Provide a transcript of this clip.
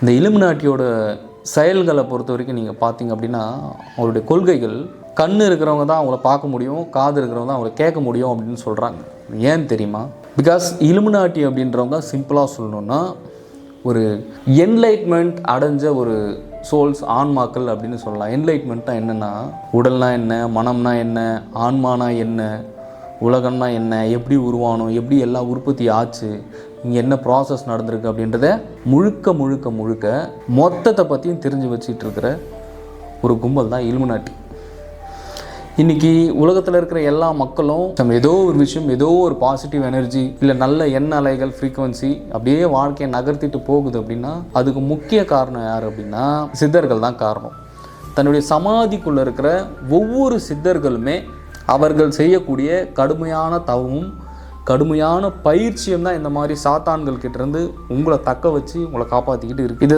இந்த இலுமினாட்டியோட செயல்களை பொறுத்த வரைக்கும் நீங்கள் பார்த்தீங்க அப்படின்னா, அவருடைய கொள்கைகள் கண் இருக்கிறவங்க தான் அவங்கள பார்க்க முடியும், காது இருக்கிறவங்க தான் அவங்கள கேட்க முடியும் அப்படின்னு சொல்கிறாங்க. ஏன் தெரியுமா? பிகாஸ் இலுமினாட்டி அப்படின்றவங்க சிம்பிளாக சொல்லணுன்னா ஒரு என்லைட்மெண்ட் அடைஞ்ச ஒரு சோல்ஸ், ஆன்மாக்கள் அப்படின்னு சொல்லலாம். என்லைட்மெண்ட்னா என்னென்னா, உடல்னா என்ன, மனம்னா என்ன, ஆன்மானா என்ன, உலகம்னா என்ன, எப்படி உருவானோம், எப்படி எல்லாம் உற்பத்தி ஆச்சு, இங்கே என்ன ப்ராசஸ் நடந்திருக்கு அப்படின்றத முழுக்க முழுக்க முழுக்க மொத்தத்தை பற்றியும் தெரிஞ்சு வச்சுட்டு இருக்கிற ஒரு கும்பல் தான் இலுமினாட்டி. இன்றைக்கி உலகத்தில் இருக்கிற எல்லா மக்களும் நம்ம ஏதோ ஒரு விஷயம், ஏதோ ஒரு பாசிட்டிவ் எனர்ஜி இல்லை நல்ல எண்ண அலைகள், ஃப்ரீக்குவன்சி அப்படியே வாழ்க்கையை நகர்த்திட்டு போகுது அப்படின்னா அதுக்கு முக்கிய காரணம் யார் அப்படின்னா சித்தர்கள் தான் காரணம். தன்னுடைய சமாதிக்குள்ளே இருக்கிற ஒவ்வொரு சித்தர்களுமே அவர்கள் செய்யக்கூடிய கடுமையான தவமும் கடுமையான பயிற்சியும் தான் இந்த மாதிரி சாத்தான்கள் கிட்டேருந்து உங்களை தக்க வச்சு உங்களை காப்பாற்றிக்கிட்டு இருக்குது.